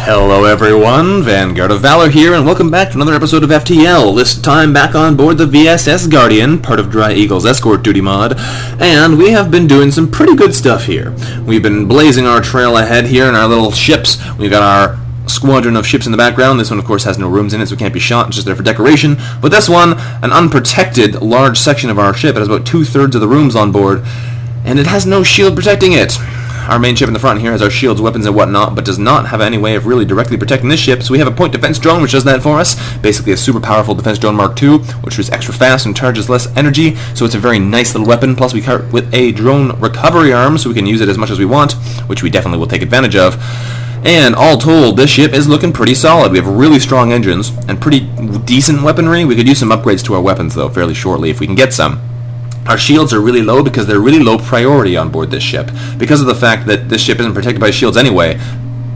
Hello everyone, VanguardOfValor here, and welcome back to another episode of FTL, this time back on board the VSS Guardian, part of DryEagle's Escort duty mod, and we have been doing some pretty good stuff here. We've been blazing our trail ahead here in our little ships. We've got our squadron of ships in the background. This one, of course, has no rooms in it, so it can't be shot. It's just there for decoration. But this one, an unprotected large section of our ship. It has about 2/3 of the rooms on board, and it has no shield protecting it. Our main ship in the front here has our shields, weapons, and whatnot, but does not have any way of really directly protecting this ship, so we have a point defense drone which does that for us. Basically a super powerful defense drone Mark II, which is extra fast and charges less energy, so it's a very nice little weapon. Plus we start with a drone recovery arm, so we can use it as much as we want, which we definitely will take advantage of. And all told, this ship is looking pretty solid. We have really strong engines and pretty decent weaponry. We could use some upgrades to our weapons, though, fairly shortly if we can get some. Our shields are really low because they're really low priority on board this ship. Because of the fact that this ship isn't protected by shields anyway,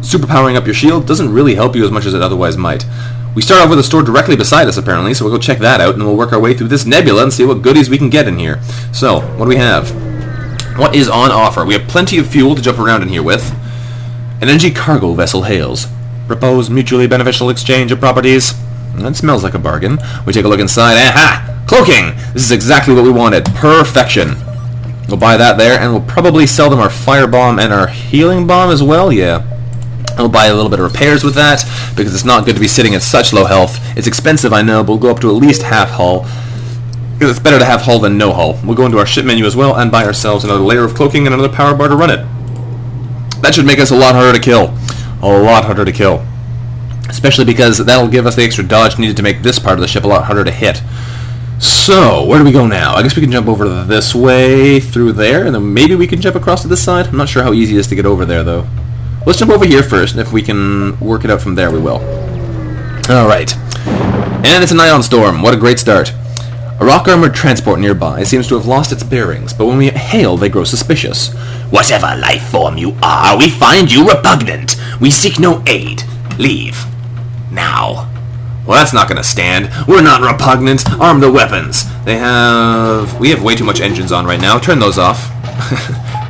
superpowering up your shield doesn't really help you as much as it otherwise might. We start off with a store directly beside us, apparently, so we'll go check that out, and then we'll work our way through this nebula and see what goodies we can get in here. So, what do we have? What is on offer? We have plenty of fuel to jump around in here with. An energy cargo vessel hails. Propose mutually beneficial exchange of properties. That smells like a bargain. We take a look inside. Aha! Cloaking! This is exactly what we wanted. Perfection. We'll buy that there, and we'll probably sell them our firebomb and our healing bomb as well. Yeah. We'll buy a little bit of repairs with that, because it's not good to be sitting at such low health. It's expensive, I know, but we'll go up to at least half hull, because it's better to have hull than no hull. We'll go into our ship menu as well, and buy ourselves another layer of cloaking and another power bar to run it. That should make us a lot harder to kill. A lot harder to kill. Especially because that'll give us the extra dodge needed to make this part of the ship a lot harder to hit. So, where do we go now? I guess we can jump over this way, through there, and then maybe we can jump across to this side. I'm not sure how easy it is to get over there, though. Let's jump over here first, and if we can work it out from there, we will. Alright. And it's an ion storm. What a great start. A rock-armored transport nearby seems to have lost its bearings, but when we hail, they grow suspicious. Whatever life form you are, we find you repugnant. We seek no aid. Leave. Now. Well, that's not going to stand. We're not repugnant. Arm the weapons. We have way too much engines on right now. Turn those off.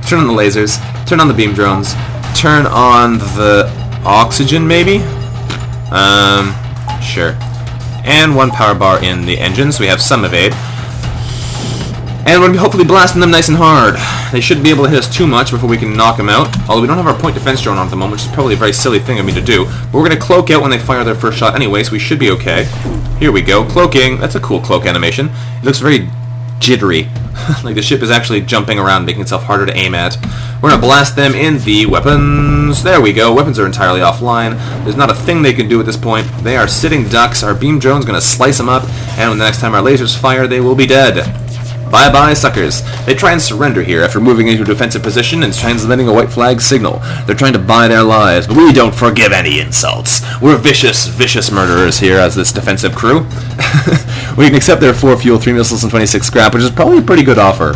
Turn on the lasers. Turn on the beam drones. Turn on the oxygen, maybe? Sure. And one power bar in the engine, so we have some evade. And we're going to be hopefully blasting them nice and hard. They shouldn't be able to hit us too much before we can knock them out. Although we don't have our point defense drone on at the moment, which is probably a very silly thing of me to do. But we're going to cloak out when they fire their first shot anyway, so we should be okay. Here we go. Cloaking. That's a cool cloak animation. It looks very jittery. Like the ship is actually jumping around, making itself harder to aim at. We're going to blast them in the weapons. There we go. Weapons are entirely offline. There's not a thing they can do at this point. They are sitting ducks. Our beam drone's going to slice them up, and when the next time our lasers fire, they will be dead. Bye-bye, suckers. They try and surrender here after moving into a defensive position and transmitting a white flag signal. They're trying to buy their lives, but we don't forgive any insults. We're vicious, vicious murderers here as this defensive crew. We can accept their 4 fuel, 3 missiles, and 26 scrap, which is probably a pretty good offer.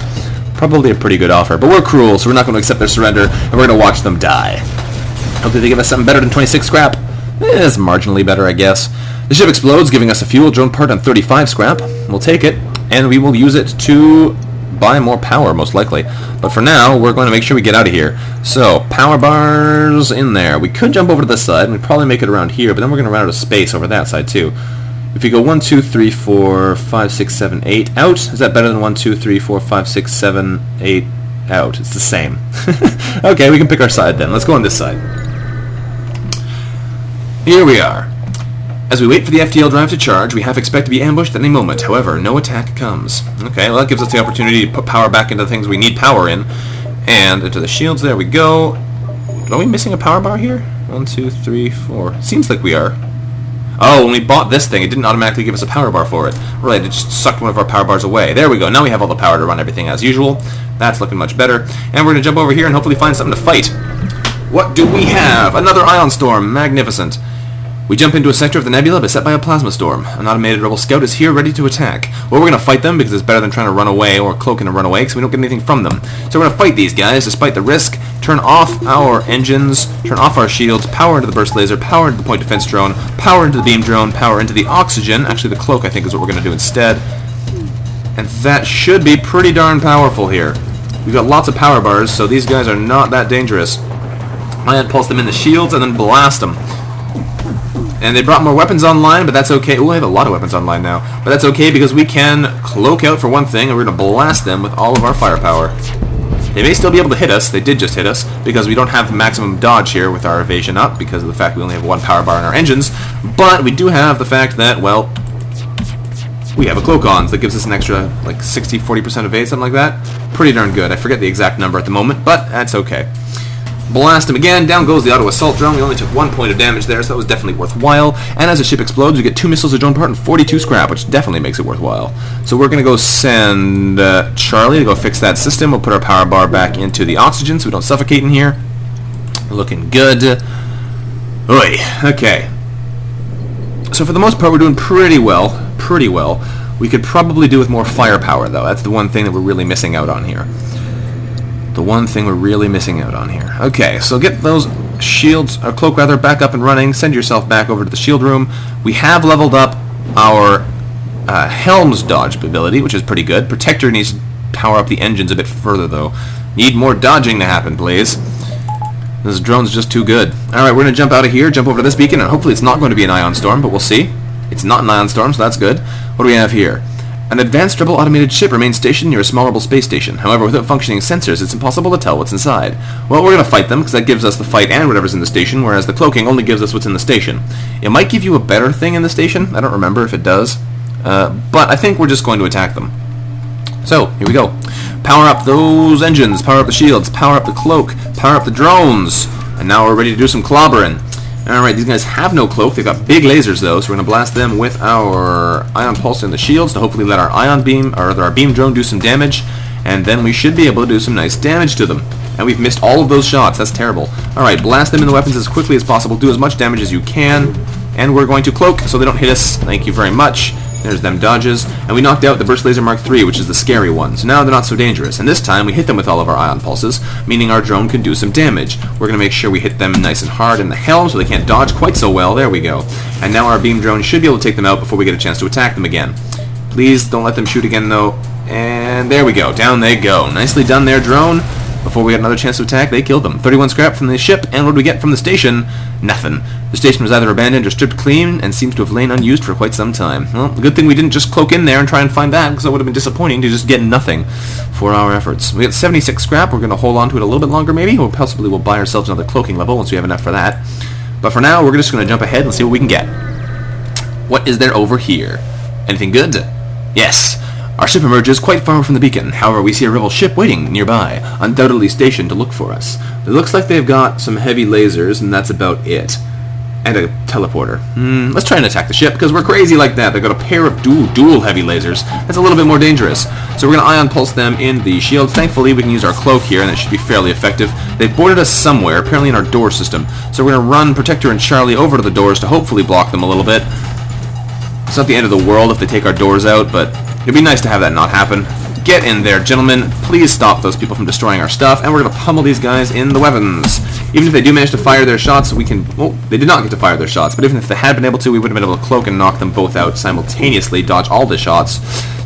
Probably a pretty good offer, but we're cruel, so we're not going to accept their surrender, and we're going to watch them die. Hopefully they give us something better than 26 scrap. It's marginally better, I guess. The ship explodes, giving us a fuel drone part on 35 scrap. We'll take it, and we will use it to buy more power, most likely. But for now, we're going to make sure we get out of here. So, power bars in there. We could jump over to this side, and we'd probably make it around here, but then we're going to run out of space over that side, too. If you go 1, 2, 3, 4, 5, 6, 7, 8 out, is that better than 1, 2, 3, 4, 5, 6, 7, 8 out? It's the same. Okay, we can pick our side then. Let's go on this side. Here we are. As we wait for the FTL drive to charge, we half expect to be ambushed at any moment. However, no attack comes. Okay, well that gives us the opportunity to put power back into the things we need power in. And into the shields, there we go. Are we missing a power bar here? 1, 2, 3, 4. Seems like we are. Oh, when we bought this thing, it didn't automatically give us a power bar for it. Right, it just sucked one of our power bars away. There we go. Now we have all the power to run everything as usual. That's looking much better. And we're going to jump over here and hopefully find something to fight. What do we have? Another ion storm. Magnificent. We jump into a sector of the nebula beset by a plasma storm. An automated rebel scout is here ready to attack. Well, we're going to fight them because it's better than trying to run away or cloak and run away because we don't get anything from them. So we're going to fight these guys despite the risk, turn off our engines, turn off our shields, power into the burst laser, power into the point defense drone, power into the beam drone, power into the oxygen. Actually, the cloak I think is what we're going to do instead. And that should be pretty darn powerful here. We've got lots of power bars, so these guys are not that dangerous. Ion pulse them in the shields and then blast them. And they brought more weapons online, but that's okay. Ooh, I have a lot of weapons online now. But that's okay because we can cloak out for one thing, and we're going to blast them with all of our firepower. They may still be able to hit us. They did just hit us because we don't have maximum dodge here with our evasion up because of the fact we only have one power bar in our engines. But we do have the fact that, well, we have a cloak on, so that gives us an extra, like, 60-40% evade, something like that. Pretty darn good. I forget the exact number at the moment, but that's okay. Blast him again. Down goes the auto assault drone. We only took 1 point of damage there, so that was definitely worthwhile. And as the ship explodes, we get 2 missiles of drone part and 42 scrap, which definitely makes it worthwhile. So we're going to go send Charlie to go fix that system. We'll put our power bar back into the oxygen so we don't suffocate in here. Looking good. Oi. Okay. So for the most part, we're doing pretty well. Pretty well. We could probably do with more firepower, though. That's the one thing that we're really missing out on here. The one thing we're really missing out on here. Okay, so get those shields, or cloak rather, back up and running. Send yourself back over to the shield room. We have leveled up our helm's dodge ability, which is pretty good. Protector needs to power up the engines a bit further, though. Need more dodging to happen, please. This drone's just too good. Alright, we're going to jump out of here, jump over to this beacon, and hopefully it's not going to be an ion storm, but we'll see. It's not an ion storm, so that's good. What do we have here? An advanced rebel automated ship remains stationed near a small rebel space station. However, without functioning sensors, it's impossible to tell what's inside. Well, we're going to fight them, because that gives us the fight and whatever's in the station, whereas the cloaking only gives us what's in the station. It might give you a better thing in the station. I don't remember if it does. But I think we're just going to attack them. So, here we go. Power up those engines, power up the shields, power up the cloak, power up the drones. And now we're ready to do some clobbering. Alright, these guys have no cloak. They've got big lasers, though, so we're going to blast them with our ion pulse in the shields to hopefully let our ion beam, or our beam drone do some damage, and then we should be able to do some nice damage to them. And we've missed all of those shots. That's terrible. Alright, blast them in the weapons as quickly as possible. Do as much damage as you can. And we're going to cloak so they don't hit us. Thank you very much. There's them dodges. And we knocked out the Burst Laser Mark III, which is the scary one. So now they're not so dangerous. And this time we hit them with all of our ion pulses, meaning our drone can do some damage. We're going to make sure we hit them nice and hard in the helm so they can't dodge quite so well. There we go. And now our beam drone should be able to take them out before we get a chance to attack them again. Please don't let them shoot again, though. And there we go. Down they go. Nicely done there, drone. Before we get another chance to attack, they killed them. 31 scrap from the ship, and what did we get from the station? Nothing. The station was either abandoned or stripped clean, and seems to have lain unused for quite some time. Well, good thing we didn't just cloak in there and try and find that, because it would have been disappointing to just get nothing for our efforts. We got 76 scrap. We're going to hold on to it a little bit longer, maybe, or possibly we'll buy ourselves another cloaking level once we have enough for that. But for now, we're just going to jump ahead and see what we can get. What is there over here? Anything good? Yes. Our ship emerges quite far from the beacon. However, we see a rebel ship waiting nearby, undoubtedly stationed to look for us. It looks like they've got some heavy lasers, and that's about it. And a teleporter. Let's try and attack the ship, because we're crazy like that. They've got a pair of dual heavy lasers. That's a little bit more dangerous. So we're going to ion pulse them in the shields. Thankfully, we can use our cloak here, and it should be fairly effective. They've boarded us somewhere, apparently in our door system. So we're going to run Protector and Charlie over to the doors to hopefully block them a little bit. It's not the end of the world if they take our doors out, but it'd be nice to have that not happen. Get in there, gentlemen. Please stop those people from destroying our stuff, and we're going to pummel these guys in the weapons. Even if they do manage to fire their shots, we can... Well, they did not get to fire their shots, but even if they had been able to, we would have been able to cloak and knock them both out simultaneously, dodge all the shots.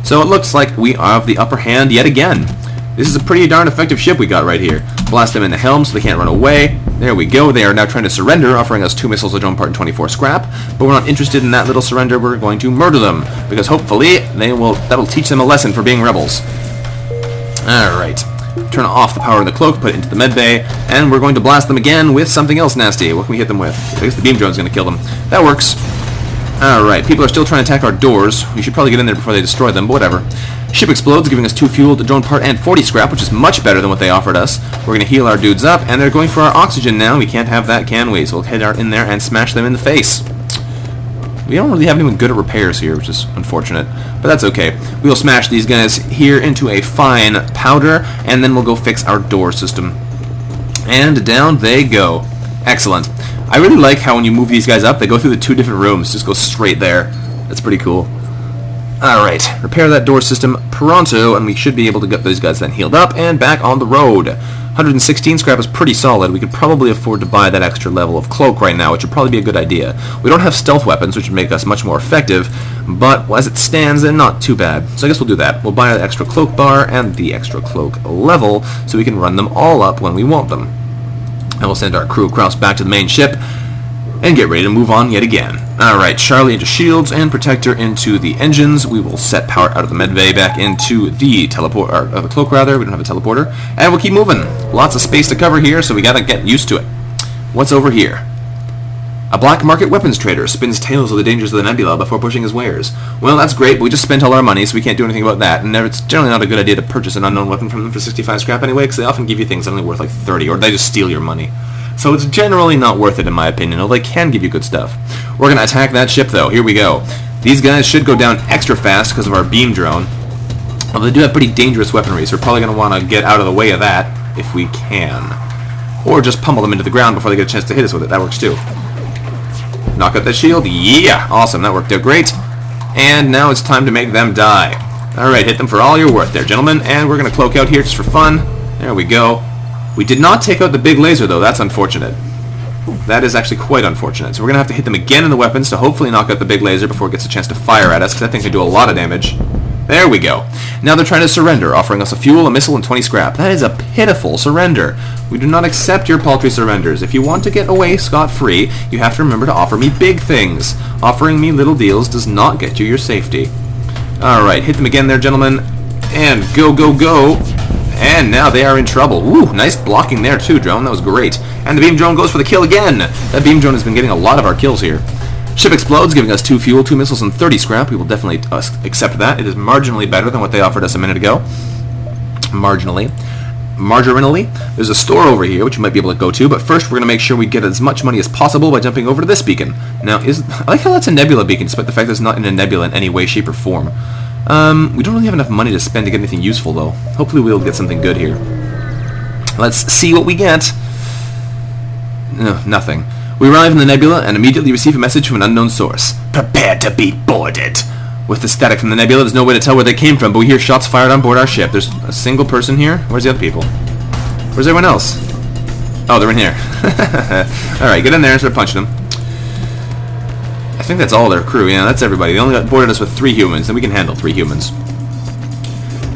So it looks like we have the upper hand yet again. This is a pretty darn effective ship we got right here. Blast them in the helm so they can't run away. There we go. They are now trying to surrender, offering us 2 missiles of drone part and 24 scrap. But we're not interested in that little surrender. We're going to murder them, because hopefully that'll teach them a lesson for being rebels. Alright. Turn off the power of the cloak, put it into the med bay, and we're going to blast them again with something else nasty. What can we hit them with? I guess the beam drone's going to kill them. That works. Alright, people are still trying to attack our doors. We should probably get in there before they destroy them, but whatever. Ship explodes, giving us 2 fuel, drone part, and 40 scrap, which is much better than what they offered us. We're going to heal our dudes up, and they're going for our oxygen now. We can't have that, can we? So we'll head in there and smash them in the face. We don't really have anyone good at repairs here, which is unfortunate, but that's okay. We'll smash these guys here into a fine powder, and then we'll go fix our door system. And down they go. Excellent. I really like how when you move these guys up, they go through the 2 different rooms, just go straight there. That's pretty cool. Alright, repair that door system pronto, and we should be able to get those guys then healed up and back on the road. 116 scrap is pretty solid. We could probably afford to buy that extra level of cloak right now, which would probably be a good idea. We don't have stealth weapons, which would make us much more effective, but as it stands, they're not too bad. So I guess we'll do that. We'll buy the extra cloak bar and the extra cloak level, so we can run them all up when we want them. And we'll send our crew across back to the main ship. and get ready to move on yet again. Alright, Charlie into shields and Protector into the engines. We will set power out of the medbay back into the the cloak rather. We don't have a teleporter. And we'll keep moving. Lots of space to cover here, so we gotta get used to it. What's over here? A black market weapons trader spins tales of the dangers of the nebula before pushing his wares. Well, that's great, but we just spent all our money, so we can't do anything about that. And it's generally not a good idea to purchase an unknown weapon from them for 65 scrap anyway, because they often give you things that are only worth like 30, or they just steal your money. So it's generally not worth it in my opinion, although they can give you good stuff. We're going to attack that ship though. Here we go. These guys should go down extra fast because of our beam drone. Although they do have pretty dangerous weaponry, so we're probably going to want to get out of the way of that if we can. Or just pummel them into the ground before they get a chance to hit us with it. That works too. Knock out that shield. Yeah! Awesome. That worked out great. And now it's time to make them die. Alright, hit them for all you're worth there, gentlemen. And we're going to cloak out here just for fun. There we go. We did not take out the big laser, though. That's unfortunate. That is actually quite unfortunate. So we're going to have to hit them again in the weapons to hopefully knock out the big laser before it gets a chance to fire at us, because I think they do a lot of damage. There we go. Now they're trying to surrender, offering us a fuel, a missile, and 20 scrap. That is a pitiful surrender. We do not accept your paltry surrenders. If you want to get away scot-free, you have to remember to offer me big things. Offering me little deals does not get you your safety. Alright, hit them again there, gentlemen. And go, go, go. And now they are in trouble. Woo, nice blocking there too, drone. That was great. And the beam drone goes for the kill again. That beam drone has been getting a lot of our kills here. Ship explodes, giving us 2 fuel, 2 missiles, and 30 scrap. We will definitely accept that. It is marginally better than what they offered us a minute ago. Marginally. There's a store over here, which you might be able to go to, but first we're going to make sure we get as much money as possible by jumping over to this beacon. Now, I like how that's a nebula beacon, despite the fact that it's not in a nebula in any way, shape, or form. We don't really have enough money to spend to get anything useful, though. Hopefully we'll get something good here. Let's see what we get. No, nothing. We arrive in the nebula and immediately receive a message from an unknown source. Prepare to be boarded. With the static from the nebula, there's no way to tell where they came from, but we hear shots fired on board our ship. There's a single person here. Where's the other people? Where's everyone else? Oh, they're in here. Alright, get in there and start punching them. I think that's all their crew. Yeah, that's everybody. They only boarded us with 3 humans, and we can handle 3 humans.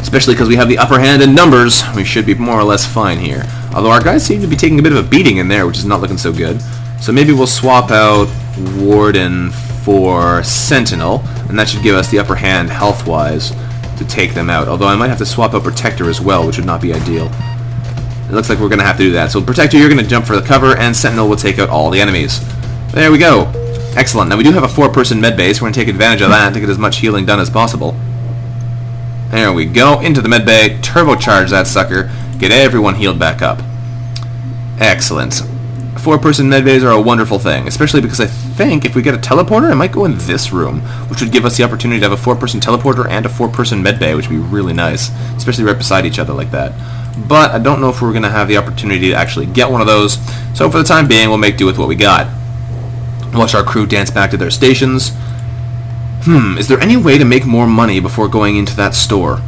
Especially because we have the upper hand in numbers. We should be more or less fine here. Although our guys seem to be taking a bit of a beating in there, which is not looking so good. So maybe we'll swap out Warden for Sentinel, and that should give us the upper hand health-wise to take them out. Although I might have to swap out Protector as well, which would not be ideal. It looks like we're going to have to do that. So Protector, you're going to jump for the cover, and Sentinel will take out all the enemies. There we go. Excellent. Now we do have a 4-person med base. We're going to take advantage of that to get as much healing done as possible. There we go. Into the med bay. Turbocharge that sucker. Get everyone healed back up. Excellent. 4-person med bays are a wonderful thing, especially because I think if we get a teleporter, it might go in this room, which would give us the opportunity to have a 4-person teleporter and a 4-person med bay, which would be really nice, especially right beside each other like that. But I don't know if we're going to have the opportunity to actually get one of those, so for the time being, we'll make do with what we got. Watch our crew dance back to their stations. Is there any way to make more money before going into that store?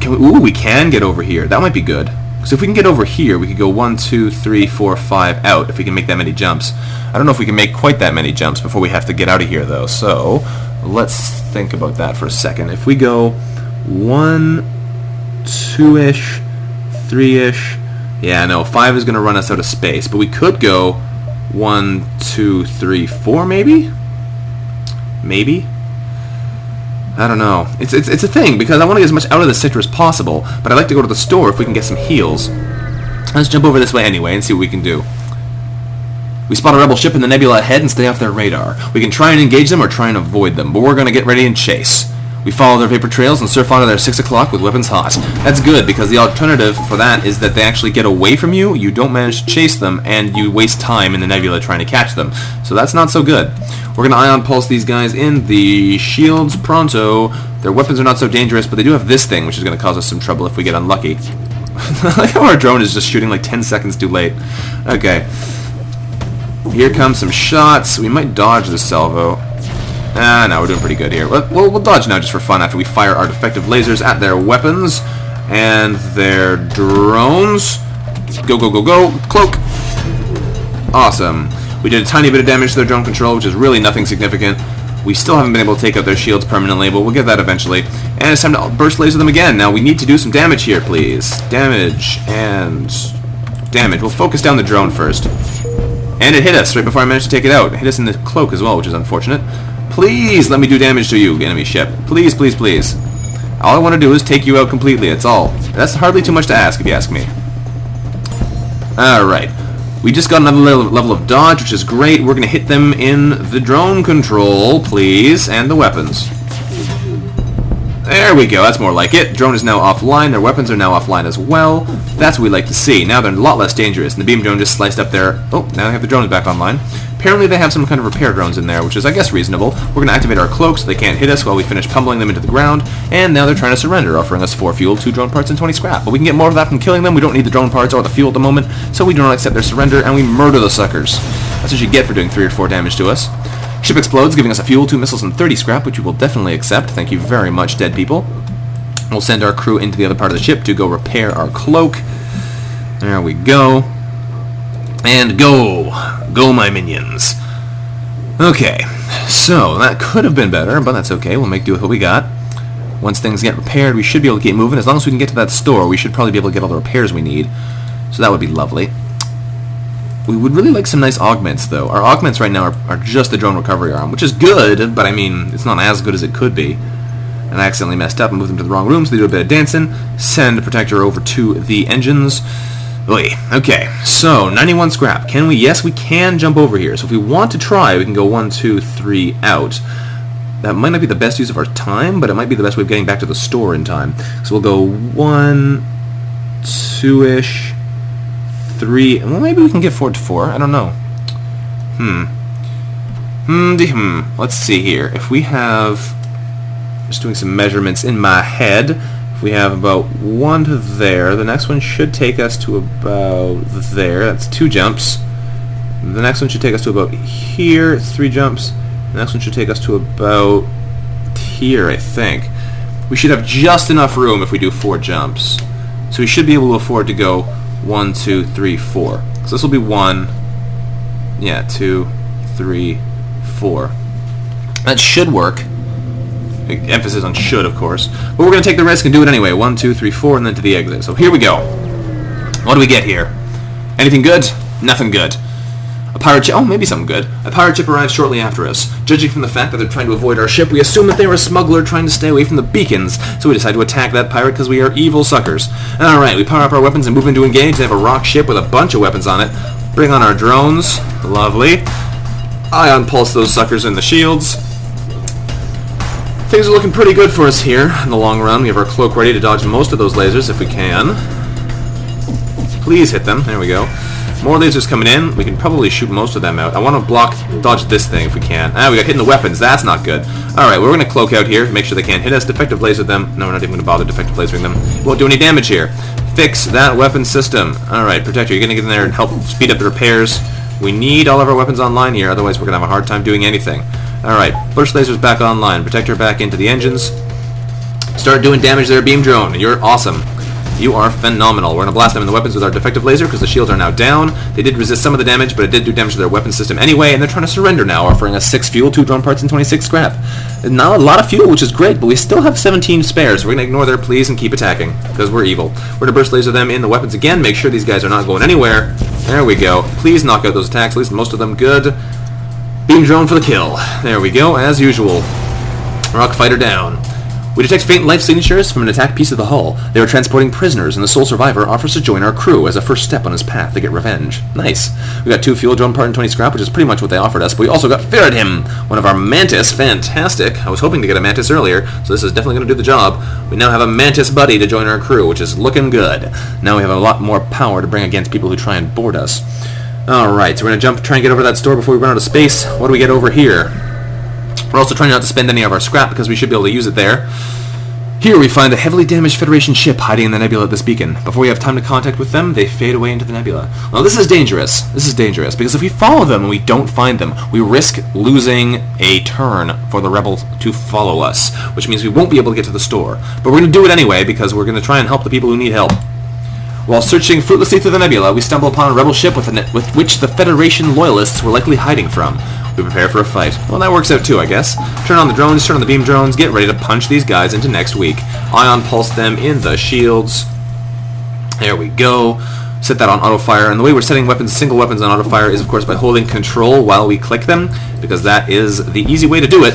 Ooh, we can get over here. That might be good. So if we can get over here, we could go 1, 2, 3, 4, 5 out if we can make that many jumps. I don't know if we can make quite that many jumps before we have to get out of here, though. So let's think about that for a second. If we go 1, 2-ish, 3-ish, yeah, no, 5 is going to run us out of space. But we could go 1, 2, 3, 4, maybe? Maybe? I don't know. It's a thing, because I want to get as much out of the sector as possible, but I'd like to go to the store if we can get some heals. Let's jump over this way anyway and see what we can do. We spot a rebel ship in the nebula ahead and stay off their radar. We can try and engage them or try and avoid them, but we're going to get ready and chase. We follow their vapor trails and surf onto their 6 o'clock with weapons hot. That's good, because the alternative for that is that they actually get away from you, you don't manage to chase them, and you waste time in the nebula trying to catch them. So that's not so good. We're going to ion pulse these guys in the shields pronto. Their weapons are not so dangerous, but they do have this thing, which is going to cause us some trouble if we get unlucky. I like how our drone is just shooting like 10 seconds too late. Okay. Here comes some shots. We might dodge the salvo. No, we're doing pretty good here. We'll dodge now just for fun after we fire our defective lasers at their weapons and their drones. Go, go, go, go. Cloak. Awesome. We did a tiny bit of damage to their drone control, which is really nothing significant. We still haven't been able to take out their shields permanently, but we'll get that eventually. And it's time to burst laser them again. Now we need to do some damage here, please. Damage and damage. We'll focus down the drone first. And it hit us right before I managed to take it out. It hit us in the cloak as well, which is unfortunate. Please let me do damage to you, enemy ship. Please, please, please. All I want to do is take you out completely, that's all. That's hardly too much to ask, if you ask me. Alright. We just got another level of dodge, which is great. We're going to hit them in the drone control, please, and the weapons. There we go, that's more like it. Drone is now offline, their weapons are now offline as well. That's what we like to see. Now they're a lot less dangerous, and the beam drone just sliced up there. Oh, now they have the drones back online. Apparently they have some kind of repair drones in there, which is, I guess, reasonable. We're going to activate our cloak so they can't hit us while we finish pummeling them into the ground, and now they're trying to surrender, offering us 4 fuel, 2 drone parts, and 20 scrap. But we can get more of that from killing them. We don't need the drone parts or the fuel at the moment, so we do not accept their surrender, and we murder the suckers. That's what you get for doing 3 or 4 damage to us. Ship explodes, giving us a fuel, 2 missiles, and 30 scrap, which we will definitely accept. Thank you very much, dead people. We'll send our crew into the other part of the ship to go repair our cloak. There we go. And go! Go, my minions. Okay, so that could have been better, but that's okay. We'll make do with what we got. Once things get repaired, we should be able to keep moving. As long as we can get to that store, we should probably be able to get all the repairs we need. So that would be lovely. We would really like some nice augments, though. Our augments right now are just the drone recovery arm, which is good, but I mean, it's not as good as it could be. And I accidentally messed up and moved them to the wrong room, so they do a bit of dancing. Send Protector over to the engines. Oy. Okay, so 91 scrap. Can we? Yes, we can jump over here. So if we want to try, we can go 1, 2, 3 out. That might not be the best use of our time, but it might be the best way of getting back to the store in time. So we'll go 1, 2-ish, 3. Well, maybe we can get forward to 4. I don't know. Let's see here. If we have... Just doing some measurements in my head. If we have about 1 to there, the next one should take us to about there. That's 2 jumps. The next one should take us to about here. 3 jumps. The next one should take us to about here, I think. We should have just enough room if we do 4 jumps. So we should be able to afford to go 1, 2, 3, 4. So this will be 1. Yeah, 2, 3, 4. That should work. Emphasis on should, of course. But we're going to take the risk and do it anyway. 1, 2, 3, 4, and then to the exit. So here we go. What do we get here? Anything good? Nothing good. A pirate ship... Oh, maybe something good. A pirate ship arrives shortly after us. Judging from the fact that they're trying to avoid our ship, we assume that they were a smuggler trying to stay away from the beacons. So we decide to attack that pirate because we are evil suckers. Alright, we power up our weapons and move in to engage. They have a rock ship with a bunch of weapons on it. Bring on our drones. Lovely. Ion pulse those suckers in the shields. Things are looking pretty good for us here in the long run. We have our cloak ready to dodge most of those lasers if we can. Please hit them. There we go. More lasers coming in. We can probably shoot most of them out. I want to dodge this thing if we can. Ah, we got hit in the weapons. That's not good. Alright, we're going to cloak out here. Make sure they can't hit us. Defective laser them. No, we're not even going to bother defective lasering them. Won't do any damage here. Fix that weapon system. Alright, Protector, you're going to get in there and help speed up the repairs. We need all of our weapons online here, otherwise we're going to have a hard time doing anything. Alright, burst lasers back online. Protector back into the engines. Start doing damage there, beam drone. You're awesome. You are phenomenal. We're going to blast them in the weapons with our defective laser because the shields are now down. They did resist some of the damage, but it did do damage to their weapon system anyway, and they're trying to surrender now, offering us 6 fuel, 2 drone parts, and 26 scrap. And now a lot of fuel, which is great, but we still have 17 spares, so we're going to ignore their pleas and keep attacking, because we're evil. We're going to burst laser them in the weapons again, make sure these guys are not going anywhere. There we go. Please knock out those attacks, at least most of them good. Beam drone for the kill. There we go, as usual. Rock fighter down. We detect faint life signatures from an attacked piece of the hull. They are transporting prisoners, and the sole survivor offers to join our crew as a first step on his path to get revenge. Nice. We got 2 fuel, drone part, and 20 scrap, which is pretty much what they offered us, but we also got Ferretim, one of our Mantis. Fantastic. I was hoping to get a Mantis earlier, so this is definitely going to do the job. We now have a Mantis buddy to join our crew, which is looking good. Now we have a lot more power to bring against people who try and board us. Alright, so we're going to try and get over that store before we run out of space. What do we get over here? We're also trying not to spend any of our scrap because we should be able to use it there. Here we find a heavily damaged Federation ship hiding in the nebula at this beacon. Before we have time to contact with them, they fade away into the nebula. Well, this is dangerous. This is dangerous because if we follow them and we don't find them, we risk losing a turn for the rebels to follow us, which means we won't be able to get to the store. But we're going to do it anyway because we're going to try and help the people who need help. While searching fruitlessly through the nebula, we stumble upon a rebel ship with which the Federation loyalists were likely hiding from. We prepare for a fight. Well, that works out too, I guess. Turn on the drones, turn on the beam drones, get ready to punch these guys into next week. Ion pulse them in the shields. There we go. set that on auto-fire. And the way we're setting weapons, single weapons on auto-fire is, of course, by holding control while we click them, because that is the easy way to do it.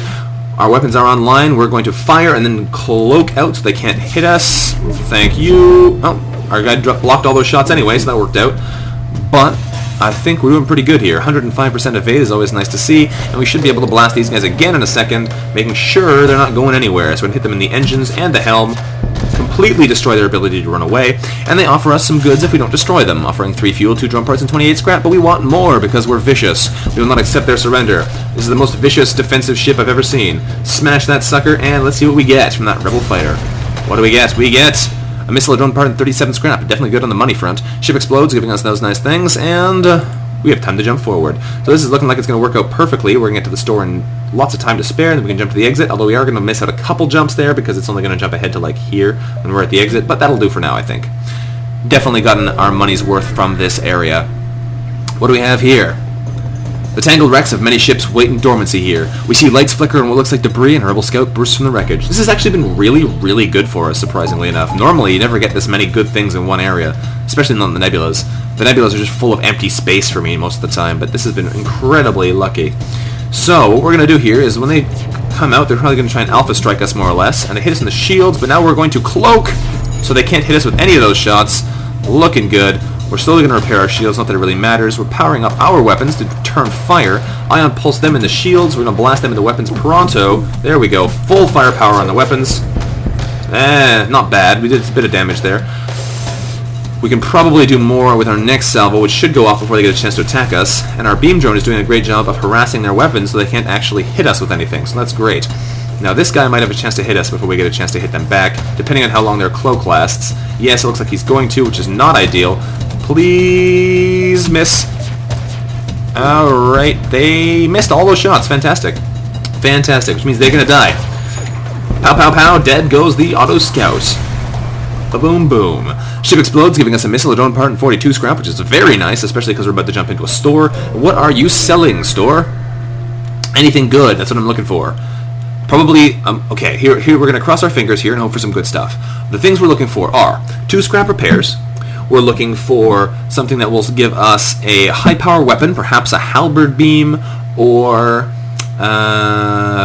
Our weapons are online. We're going to fire and then cloak out so they can't hit us. Thank you. Oh, our guy blocked all those shots anyway, so that worked out. But I think we're doing pretty good here. 105% evade is always nice to see, and we should be able to blast these guys again in a second, making sure they're not going anywhere. So we can hit them in the engines and the helm, completely destroy their ability to run away, and they offer us some goods if we don't destroy them, offering 3 fuel, 2 drum parts, and 28 scrap, but we want more because we're vicious. We will not accept their surrender. This is the most vicious defensive ship I've ever seen. Smash that sucker, and let's see what we get from that rebel fighter. What do we get? We get a missile, a drone part, and 37 scrap. Definitely good on the money front. Ship explodes, giving us those nice things, and we have time to jump forward. So this is looking like it's going to work out perfectly. We're going to get to the store in lots of time to spare, and then we can jump to the exit, although we are going to miss out a couple jumps there because it's only going to jump ahead to like here when we're at the exit, but that'll do for now, I think. Definitely gotten our money's worth from this area. What do we have here? The tangled wrecks of many ships wait in dormancy here. We see lights flicker and what looks like debris, and a rebel scout bursts from the wreckage. This has actually been really, really good for us, surprisingly enough. Normally, you never get this many good things in one area, especially not in the nebulas. The nebulas are just full of empty space for me most of the time, but this has been incredibly lucky. So, what we're going to do here is when they come out, they're probably going to try and alpha strike us more or less, and they hit us in the shields, but now we're going to cloak, so they can't hit us with any of those shots. Looking good. We're slowly going to repair our shields, not that it really matters. We're powering up our weapons to return fire. Ion pulse them in the shields. We're going to blast them in the weapons pronto. There we go. Full firepower on the weapons. Not bad. We did a bit of damage there. We can probably do more with our next salvo, which should go off before they get a chance to attack us. And our beam drone is doing a great job of harassing their weapons so they can't actually hit us with anything. So that's great. Now this guy might have a chance to hit us before we get a chance to hit them back, depending on how long their cloak lasts. Yes, it looks like he's going to, which is not ideal. Please miss. Alright, they missed all those shots. Fantastic. Fantastic, which means they're going to die. Pow, pow, pow, dead goes the auto scout. Ba-boom, boom. Ship explodes, giving us a missile, a drone part, and 42 scrap, which is very nice, especially because we're about to jump into a store. What are you selling, store? Anything good, that's what I'm looking for. Probably, okay, here we're going to cross our fingers here and hope for some good stuff. The things we're looking for are 2 scrap repairs. We're looking for something that will give us a high-power weapon, perhaps a halberd beam, or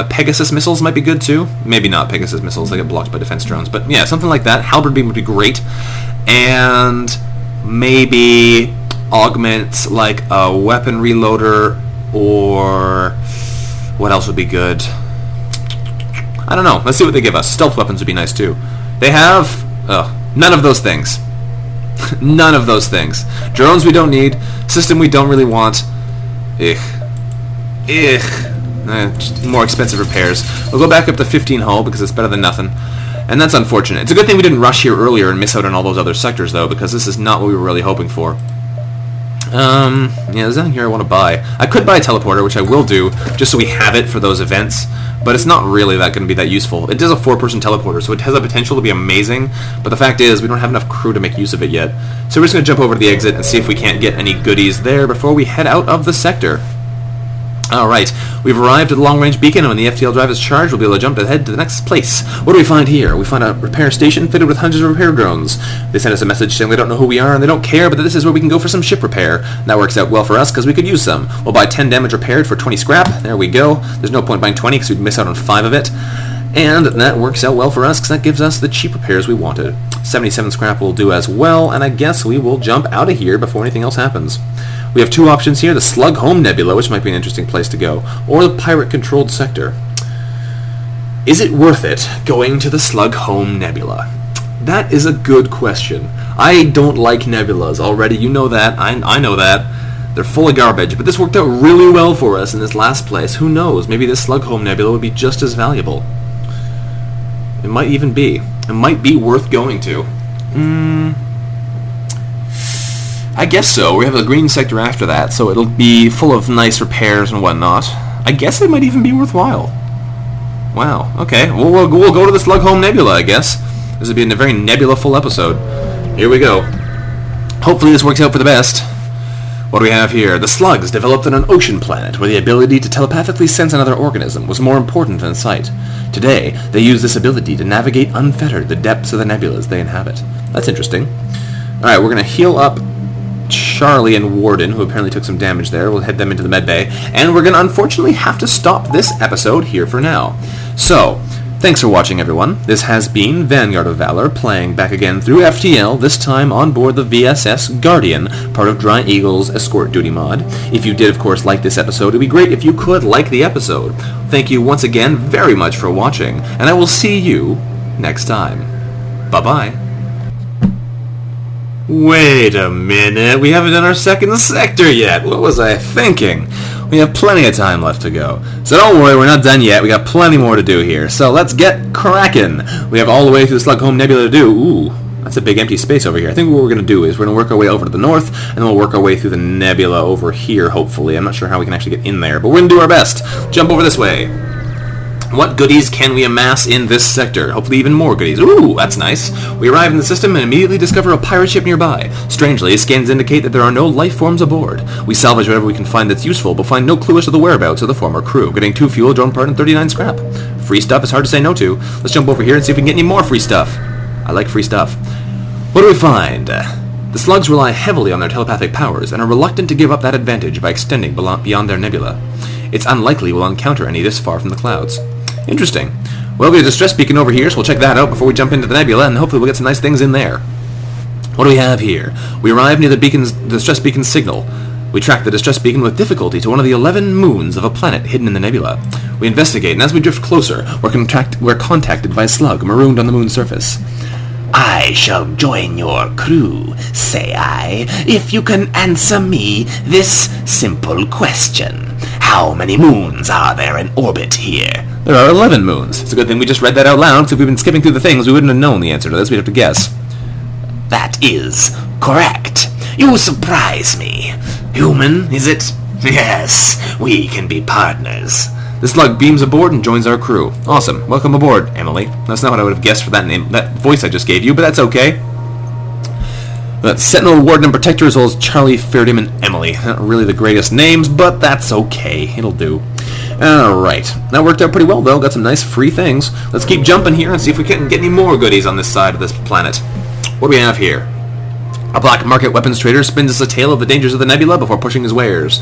Pegasus missiles might be good too. Maybe not Pegasus missiles, they get blocked by defense drones. But yeah, something like that. Halberd beam would be great. And maybe augments like a weapon reloader, or what else would be good? I don't know. Let's see what they give us. Stealth weapons would be nice too. They have none of those things. None of those things. Drones we don't need. System we don't really want. More expensive repairs. We'll go back up to 15 hull because it's better than nothing. And that's unfortunate. It's a good thing we didn't rush here earlier and miss out on all those other sectors though, because this is not what we were really hoping for. Yeah, there's nothing here I want to buy. I could buy a teleporter, which I will do, just so we have it for those events, but it's not really going to be that useful. It is a 4-person teleporter, so it has the potential to be amazing, but the fact is, we don't have enough crew to make use of it yet. So we're just going to jump over to the exit and see if we can't get any goodies there before we head out of the sector. Alright, we've arrived at the long-range beacon, and when the FTL drive is charged, we'll be able to jump ahead to the next place. What do we find here? We find a repair station fitted with hundreds of repair drones. They send us a message saying they don't know who we are and they don't care, but that this is where we can go for some ship repair. And that works out well for us because we could use some. We'll buy 10 damage repaired for 20 scrap. There we go. There's no point buying 20 because we'd miss out on 5 of it. And that works out well for us because that gives us the cheap repairs we wanted. 77 scrap will do as well, and I guess we will jump out of here before anything else happens. We have 2 options here, the Slug Home Nebula, which might be an interesting place to go, or the pirate-controlled sector. Is it worth it going to the Slug Home Nebula? That is a good question. I don't like nebulas already, you know that, I know that. They're full of garbage, but this worked out really well for us in this last place. Who knows, maybe this Slug Home Nebula would be just as valuable. It might even be. It might be worth going to. I guess so. We have a green sector after that, so it'll be full of nice repairs and whatnot. I guess it might even be worthwhile. Wow. Okay. We'll go to the Slug Home Nebula, I guess. This will be a very nebula-full episode. Here we go. Hopefully this works out for the best. What do we have here? The slugs developed on an ocean planet where the ability to telepathically sense another organism was more important than sight. Today, they use this ability to navigate unfettered the depths of the nebulas they inhabit. That's interesting. Alright, we're going to heal up Charlie and Warden, who apparently took some damage there. We'll head them into the medbay. And we're going to unfortunately have to stop this episode here for now. So, thanks for watching, everyone. This has been Vanguard of Valor, playing back again through FTL, this time on board the VSS Guardian, part of DryEagle's Escort duty mod. If you did, of course, like this episode, it would be great if you could like the episode. Thank you once again very much for watching, and I will see you next time. Bye-bye. Wait a minute, we haven't done our second sector yet. What was I thinking? We have plenty of time left to go. So don't worry, we're not done yet. We got plenty more to do here. So let's get cracking. We have all the way through the Slug Home Nebula to do. Ooh, that's a big empty space over here. I think what we're going to do is we're going to work our way over to the north, and then we'll work our way through the nebula over here, hopefully. I'm not sure how we can actually get in there, but we're going to do our best. Jump over this way. What goodies can we amass in this sector? Hopefully even more goodies. Ooh, that's nice. We arrive in the system and immediately discover a pirate ship nearby. Strangely, scans indicate that there are no life forms aboard. We salvage whatever we can find that's useful, but find no clue as to the whereabouts of the former crew, getting 2 fuel, drone part, and 39 scrap. Free stuff is hard to say no to. Let's jump over here and see if we can get any more free stuff. I like free stuff. What do we find? The slugs rely heavily on their telepathic powers and are reluctant to give up that advantage by extending beyond their nebula. It's unlikely we'll encounter any this far from the clouds. Interesting. Well, we have a distress beacon over here, so we'll check that out before we jump into the nebula, and hopefully we'll get some nice things in there. What do we have here? We arrive near the distress beacon's signal. We track the distress beacon with difficulty to one of the 11 moons of a planet hidden in the nebula. We investigate, and as we drift closer, we're contacted by a slug marooned on the moon's surface. I shall join your crew, say I, if you can answer me this simple question. How many moons are there in orbit here? There are 11 moons. It's a good thing we just read that out loud, so if we've been skipping through the things, we wouldn't have known the answer to this. We'd have to guess. That is correct. You surprise me. Human, is it? Yes, we can be partners. The slug beams aboard and joins our crew. Awesome. Welcome aboard, Emily. That's not what I would have guessed for that name, that voice I just gave you, but that's okay. That's Sentinel, Warden, and Protector, as well as Charlie, Fairdim, and Emily. Not really the greatest names, but that's okay. It'll do. Alright. That worked out pretty well, though. Got some nice free things. Let's keep jumping here and see if we can get any more goodies on this side of this planet. What do we have here? A black market weapons trader spins us a tale of the dangers of the nebula before pushing his wares.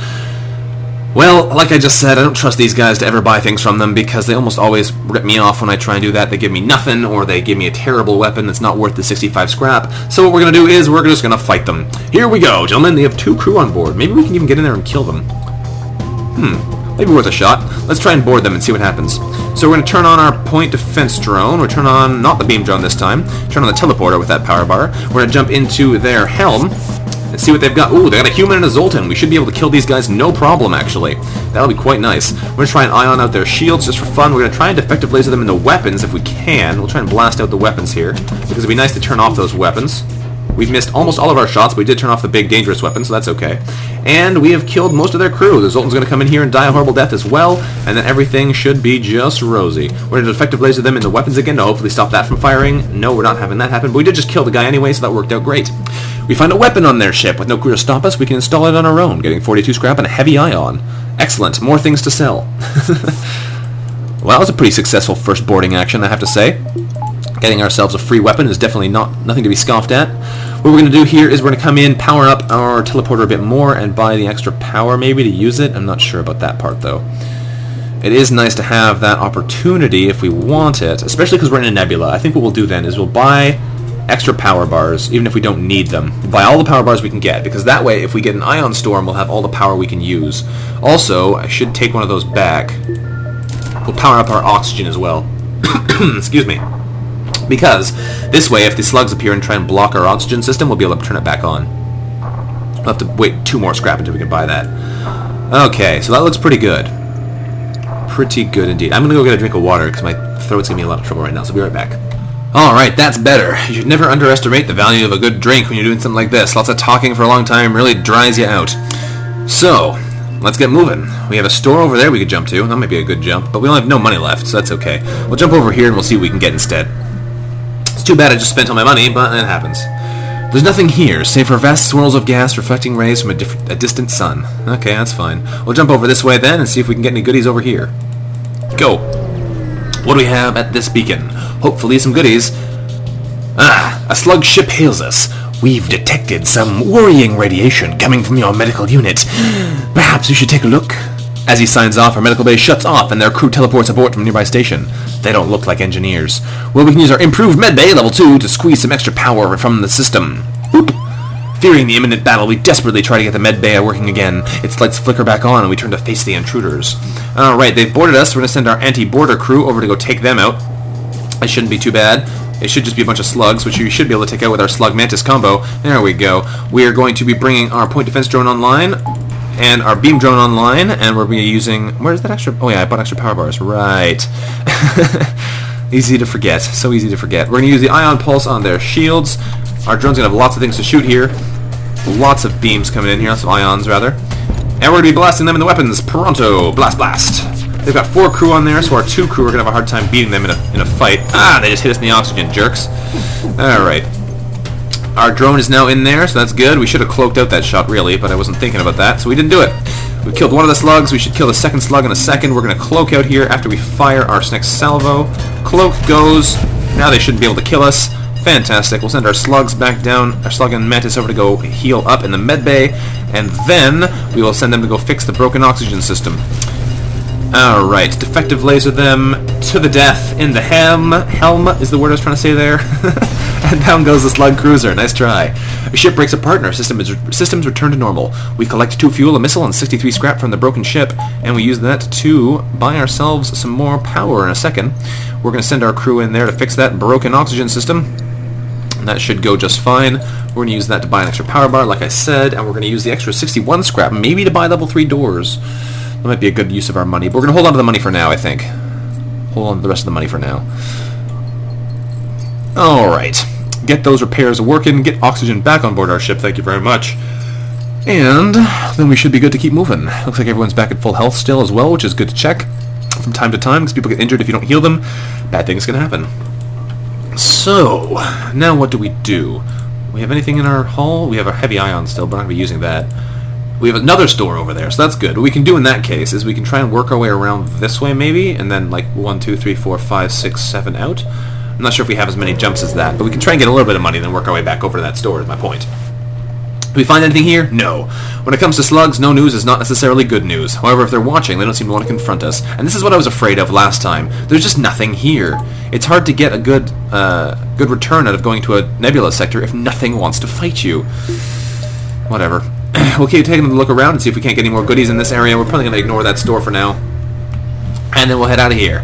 Well, like I just said, I don't trust these guys to ever buy things from them because they almost always rip me off when I try and do that. They give me nothing, or they give me a terrible weapon that's not worth the 65 scrap. So what we're going to do is we're just going to fight them. Here we go, gentlemen. They have 2 crew on board. Maybe we can even get in there and kill them. Maybe worth a shot. Let's try and board them and see what happens. So we're going to turn on our point defense drone. We'll turn on, not the beam drone this time, turn on the teleporter with that power bar. We're going to jump into their helm and see what they've got. Ooh, they got a human and a Zoltan. We should be able to kill these guys no problem, actually. That'll be quite nice. We're going to try and ion out their shields just for fun. We're going to try and defective laser them into weapons if we can. We'll try and blast out the weapons here, because it'd be nice to turn off those weapons. We've missed almost all of our shots, but we did turn off the big dangerous weapon, so that's okay. And we have killed most of their crew. The Zoltan's going to come in here and die a horrible death as well, and then everything should be just rosy. We're going to defective laser them into weapons again to hopefully stop that from firing. No, we're not having that happen, but we did just kill the guy anyway, so that worked out great. We find a weapon on their ship. With no crew to stop us, we can install it on our own, getting 42 scrap and a heavy ion. Excellent. More things to sell. Well, that was a pretty successful first boarding action, I have to say. Getting ourselves a free weapon is definitely nothing to be scoffed at. What we're going to do here is we're going to come in, power up our teleporter a bit more, and buy the extra power maybe to use it. I'm not sure about that part, though. It is nice to have that opportunity if we want it, especially because we're in a nebula. I think what we'll do then is we'll buy extra power bars, even if we don't need them. We'll buy all the power bars we can get, because that way, if we get an ion storm, we'll have all the power we can use. Also, I should take one of those back. We'll power up our oxygen as well. Excuse me. Because this way, if the slugs appear and try and block our oxygen system, we'll be able to turn it back on. We'll have to wait 2 more scrap until we can buy that. Okay, so that looks pretty good. Pretty good indeed. I'm going to go get a drink of water because my throat's giving me a lot of trouble right now, so I'll be right back. Alright, that's better. You should never underestimate the value of a good drink when you're doing something like this. Lots of talking for a long time really dries you out. So, let's get moving. We have a store over there we could jump to. That might be a good jump, but we only have no money left, so that's okay. We'll jump over here and we'll see what we can get instead. It's too bad I just spent all my money, but it happens. There's nothing here, save for vast swirls of gas reflecting rays from a distant sun. Okay, that's fine. We'll jump over this way then and see if we can get any goodies over here. Go! What do we have at this beacon? Hopefully some goodies. Ah, a slug ship hails us. We've detected some worrying radiation coming from your medical unit. Perhaps you should take a look. As he signs off, our medical bay shuts off and their crew teleports aboard from a nearby station. They don't look like engineers. Well, we can use our improved medbay level 2 to squeeze some extra power from the system. Boop. Fearing the imminent battle, we desperately try to get the medbay working again. Its lights flicker back on and we turn to face the intruders. Alright, they've boarded us. We're going to send our anti-border crew over to go take them out. It shouldn't be too bad. It should just be a bunch of slugs, which you should be able to take out with our slug mantis combo. There we go. We are going to be bringing our point defense drone online and our beam drone online, and we're going to be using... Where's that extra... Oh yeah, I bought extra power bars. Right. Easy to forget. So easy to forget. We're going to use the ion pulse on their shields. Our drone's going to have lots of things to shoot here. Lots of beams coming in here. Lots of ions, rather. And we're going to be blasting them in the weapons. Pronto. Blast, blast. They've got 4 crew on there, so our 2 crew are going to have a hard time beating them in a fight. Ah, they just hit us in the oxygen, jerks. Alright. Our drone is now in there, so that's good. We should have cloaked out that shot, really, but I wasn't thinking about that, so we didn't do it. We killed one of the slugs. We should kill the second slug in a second. We're going to cloak out here after we fire our next salvo. Cloak goes. Now they shouldn't be able to kill us. Fantastic. We'll send our slugs back down, our slug and mantis over to go heal up in the medbay, and then we will send them to go fix the broken oxygen system. Alright, defective laser them to the death in the helm is the word I was trying to say there. And down goes the slug cruiser. Nice try. A ship breaks apart and our systems return to normal. We collect 2 fuel, a missile, and 63 scrap from the broken ship, and we use that to buy ourselves some more power in a second. We're going to send our crew in there to fix that broken oxygen system. And that should go just fine. We're going to use that to buy an extra power bar, like I said, and we're going to use the extra 61 scrap, maybe to buy level 3 doors. That might be a good use of our money, but we're going to hold on to the money for now, I think. Hold on to the rest of the money for now. Alright. Get those repairs working, get oxygen back on board our ship, thank you very much. And then we should be good to keep moving. Looks like everyone's back at full health still as well, which is good to check from time to time, because people get injured if you don't heal them. Bad things can happen. So, now what do? We have anything in our hull? We have a heavy ion still, but I'm not going to be using that. We have another store over there, so that's good. What we can do in that case is we can try and work our way around this way, maybe, and then like 1, 2, 3, 4, 5, 6, 7 out. I'm not sure if we have as many jumps as that, but we can try and get a little bit of money and then work our way back over to that store, is my point. Do we find anything here? No. When it comes to slugs, no news is not necessarily good news. However, if they're watching, they don't seem to want to confront us. And this is what I was afraid of last time. There's just nothing here. It's hard to get a good return out of going to a nebula sector if nothing wants to fight you. Whatever. We'll keep taking a look around and see if we can't get any more goodies in this area. We're probably going to ignore that store for now. And then we'll head out of here.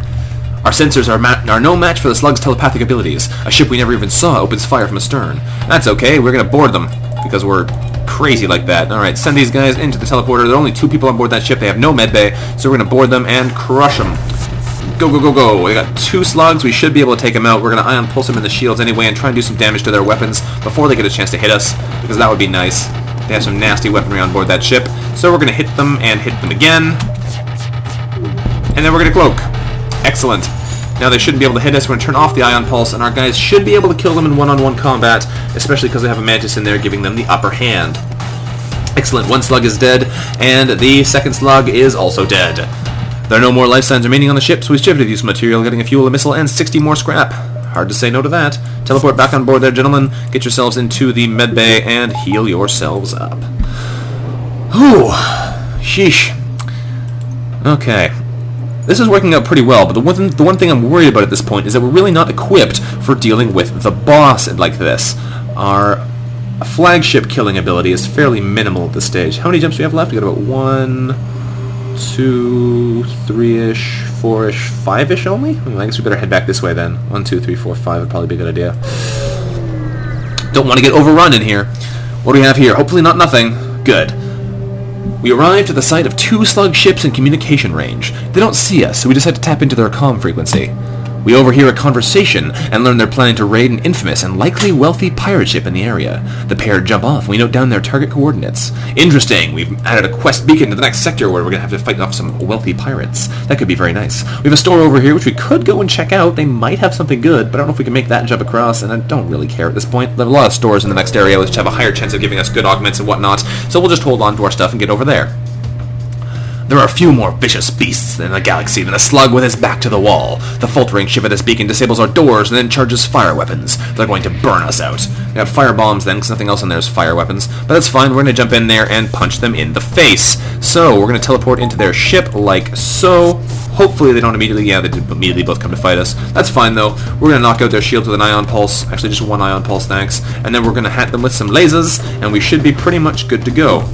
Our sensors are no match for the slug's telepathic abilities. A ship we never even saw opens fire from astern. That's okay, we're going to board them, because we're crazy like that. Alright, send these guys into the teleporter. There are only 2 people on board that ship. They have no medbay, so we're going to board them and crush them. Go, go, go, go. We got 2 slugs. We should be able to take them out. We're going to ion pulse them in the shields anyway and try and do some damage to their weapons before they get a chance to hit us, because that would be nice. They have some nasty weaponry on board that ship. So we're going to hit them and hit them again. And then we're going to cloak. Excellent. Now they shouldn't be able to hit us. We're going to turn off the ion pulse, and our guys should be able to kill them in one-on-one combat, especially because they have a mantis in there giving them the upper hand. Excellent. 1 slug is dead, and the second slug is also dead. There are no more life signs remaining on the ship, so we shifted use material, getting a fuel, a missile, and 60 more scrap. Hard to say no to that. Teleport back on board there, gentlemen. Get yourselves into the medbay and heal yourselves up. Whew. Sheesh. Okay. This is working out pretty well, but the one thing I'm worried about at this point is that we're really not equipped for dealing with the boss like this. Our flagship killing ability is fairly minimal at this stage. How many jumps do we have left? We got about 1, 2, 3-ish, 4-ish, 5-ish only? I guess we better head back this way then. 1, 2, 3, 4, 5 would probably be a good idea. Don't want to get overrun in here. What do we have here? Hopefully not nothing. Good. We arrived at the site of 2 slug ships in communication range. They don't see us, so we decide to tap into their comm frequency. We overhear a conversation and learn they're planning to raid an infamous and likely wealthy pirate ship in the area. The pair jump off and we note down their target coordinates. Interesting, we've added a quest beacon to the next sector where we're going to have to fight off some wealthy pirates. That could be very nice. We have a store over here which we could go and check out. They might have something good, but I don't know if we can make that jump across, and I don't really care at this point. There are a lot of stores in the next area which have a higher chance of giving us good augments and whatnot, so we'll just hold on to our stuff and get over there. There are few more vicious beasts in the galaxy than a slug with his back to the wall. The faltering ship of this beacon disables our doors and then charges fire weapons. They're going to burn us out. We got fire bombs then, because nothing else in there is fire weapons. But that's fine, we're going to jump in there and punch them in the face. So, we're going to teleport into their ship like so. Hopefully they don't immediately, yeah, they did immediately both come to fight us. That's fine though. We're going to knock out their shields with an ion pulse. Actually, just one ion pulse, thanks. And then we're going to hit them with some lasers, and we should be pretty much good to go.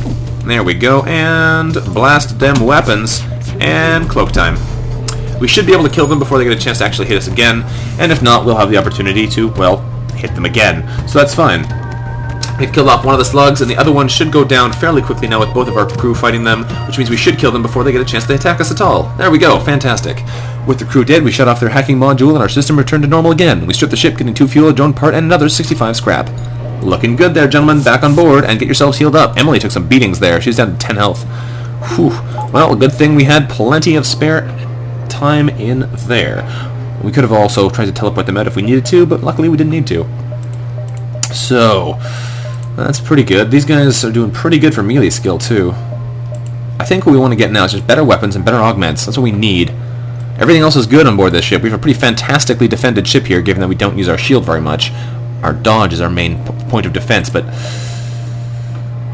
There we go, and blast them weapons, and cloak time. We should be able to kill them before they get a chance to actually hit us again, and if not, we'll have the opportunity to, well, hit them again. So that's fine. We've killed off one of the slugs, and the other one should go down fairly quickly now with both of our crew fighting them, which means we should kill them before they get a chance to attack us at all. There we go, fantastic. With the crew dead, we shut off their hacking module, and our system returned to normal again. We stripped the ship, getting 2 fuel, a drone part, and another 65 scrap. Looking good there, gentlemen. Back on board, and get yourselves healed up. Emily took some beatings there. She's down to 10 health. Whew. Well, good thing we had plenty of spare time in there. We could have also tried to teleport them out if we needed to, but luckily we didn't need to. So, that's pretty good. These guys are doing pretty good for melee skill, too. I think what we want to get now is just better weapons and better augments. That's what we need. Everything else is good on board this ship. We have a pretty fantastically defended ship here, given that we don't use our shield very much. Our dodge is our main point of defense, but...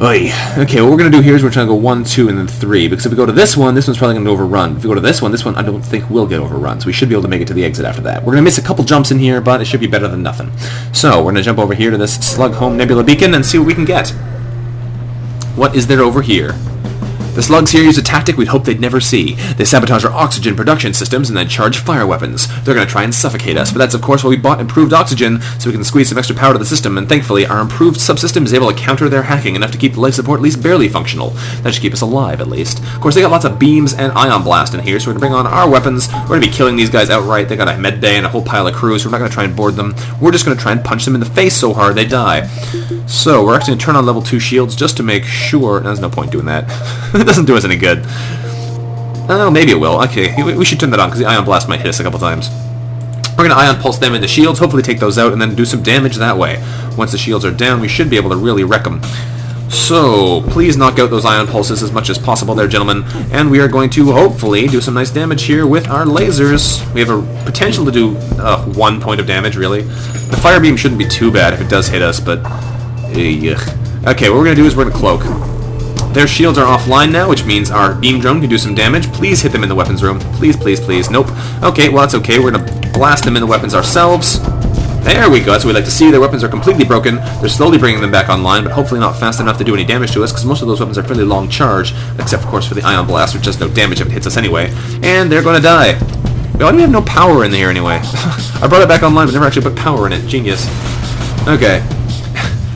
Oy. Okay, what we're going to do here is we're trying to go 1, 2, and then 3, because if we go to this one's probably going to overrun. If we go to this one I don't think will get overrun, so we should be able to make it to the exit after that. We're going to miss a couple jumps in here, but it should be better than nothing. So, we're going to jump over here to this Slug Home Nebula Beacon and see what we can get. What is there over here? The slugs here use a tactic we'd hoped they'd never see. They sabotage our oxygen production systems and then charge fire weapons. They're going to try and suffocate us, but that's of course why we bought improved oxygen, so we can squeeze some extra power to the system, and thankfully our improved subsystem is able to counter their hacking enough to keep the life support at least barely functional. That should keep us alive, at least. Of course, they got lots of beams and ion blast in here, so we're going to bring on our weapons. We're going to be killing these guys outright. They got a med bay and a whole pile of crew, so we're not going to try and board them. We're just going to try and punch them in the face so hard they die. So, we're actually going to turn on level 2 shields just to make sure... There's no point doing that. It doesn't do us any good. Oh, maybe it will. Okay, we should turn that on, because the ion blast might hit us a couple times. We're going to ion pulse them into shields, hopefully take those out, and then do some damage that way. Once the shields are down, we should be able to really wreck them. So, please knock out those ion pulses as much as possible there, gentlemen. And we are going to, hopefully, do some nice damage here with our lasers. We have a potential to do 1 point of damage, really. The fire beam shouldn't be too bad if it does hit us, but... Okay, what we're going to do is we're going to cloak. Their shields are offline now, which means our beam drone can do some damage. Please hit them in the weapons room. Please, please, please. Nope. Okay, well, that's okay. We're going to blast them in the weapons ourselves. There we go. That's what we like to see. Their weapons are completely broken. They're slowly bringing them back online, but hopefully not fast enough to do any damage to us, because most of those weapons are fairly long charge, except, of course, for the ion blast, which does no damage if it hits us anyway. And they're going to die. Why do we have no power in here anyway? I brought it back online, but never actually put power in it. Genius. Okay.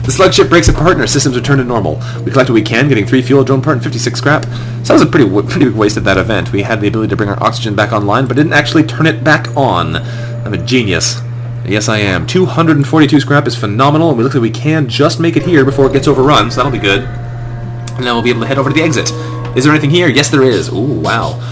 The slug ship breaks apart and our systems return to normal. We collect what we can, getting 3 fuel, drone part, and 56 scrap. So that was a pretty big waste of that event. We had the ability to bring our oxygen back online, but didn't actually turn it back on. I'm a genius. Yes, I am. 242 scrap is phenomenal, and we look like we can just make it here before it gets overrun, so that'll be good. And then we'll be able to head over to the exit. Is there anything here? Yes, there is. Ooh, wow.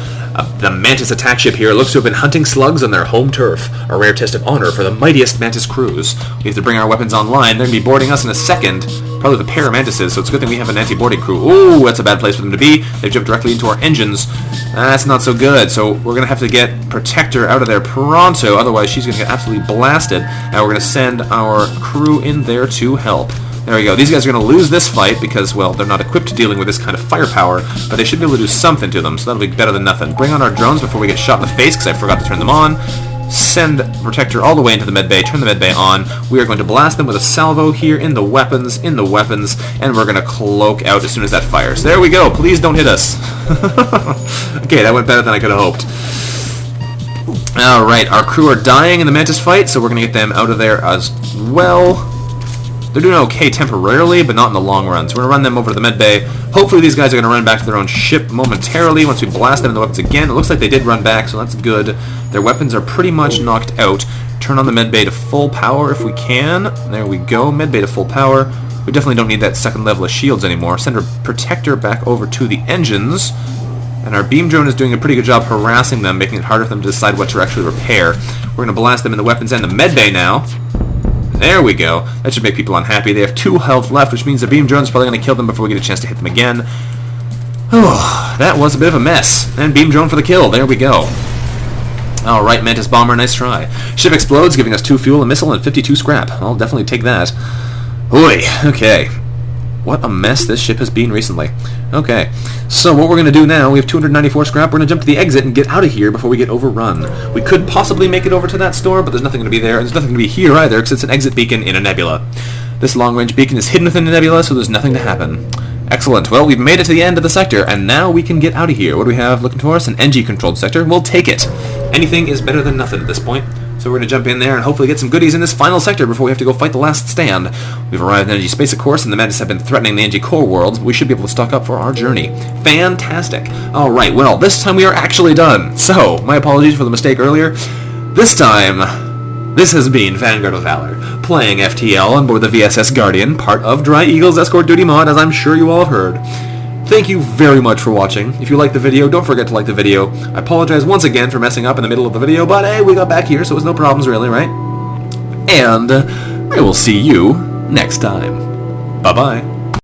The Mantis attack ship here looks to have been hunting slugs on their home turf, a rare test of honor for the mightiest Mantis crews. We have to bring our weapons online. They're going to be boarding us in a second, probably the pair of Mantises, so it's a good thing we have an anti-boarding crew. Ooh, that's a bad place for them to be. They've jumped directly into our engines. That's not so good, so we're going to have to get Protector out of there pronto, otherwise she's going to get absolutely blasted, and we're going to send our crew in there to help. There we go. These guys are going to lose this fight because, well, they're not equipped to dealing with this kind of firepower, but they should be able to do something to them, so that'll be better than nothing. Bring on our drones before we get shot in the face, because I forgot to turn them on. Send Protector all the way into the med bay, turn the med bay on. We are going to blast them with a salvo here in the weapons, and we're going to cloak out as soon as that fires. There we go. Please don't hit us. Okay, that went better than I could have hoped. Alright, our crew are dying in the Mantis fight, so we're going to get them out of there as well. They're doing okay temporarily, but not in the long run. So we're going to run them over to the med bay. Hopefully these guys are going to run back to their own ship momentarily once we blast them in the weapons again. It looks like they did run back, so that's good. Their weapons are pretty much knocked out. Turn on the med bay to full power if we can. There we go, med bay to full power. We definitely don't need that second level of shields anymore. Send our Protector back over to the engines. And our beam drone is doing a pretty good job harassing them, making it harder for them to decide what to actually repair. We're going to blast them in the weapons and the med bay now. There we go. That should make people unhappy. They have 2 health left, which means the beam drone is probably going to kill them before we get a chance to hit them again. Oh, that was a bit of a mess. And beam drone for the kill. There we go. Alright, Mantis Bomber, nice try. Ship explodes, giving us 2 fuel, a missile, and 52 scrap. I'll definitely take that. Oy, okay. What a mess this ship has been recently. Okay, so what we're going to do now, we have 294 scrap, we're going to jump to the exit and get out of here before we get overrun. We could possibly make it over to that store, but there's nothing going to be there, and there's nothing going to be here either, because it's an exit beacon in a nebula. This long-range beacon is hidden within the nebula, so there's nothing to happen. Excellent. Well, we've made it to the end of the sector, and now we can get out of here. What do we have looking for us? An NG-controlled sector. We'll take it. Anything is better than nothing at this point. So we're going to jump in there and hopefully get some goodies in this final sector before we have to go fight the last stand. We've arrived in energy space, of course, and the Mantis have been threatening the energy core worlds. We should be able to stock up for our journey. Fantastic. Alright, well, this time we are actually done. So, my apologies for the mistake earlier. This time, this has been Vanguard of Valor, playing FTL on board the VSS Guardian, part of DryEagle's Escort Duty mod, as I'm sure you all have heard. Thank you very much for watching. If you liked the video, don't forget to like the video. I apologize once again for messing up in the middle of the video, but hey, we got back here, so it's no problems really, right? And I will see you next time. Bye-bye.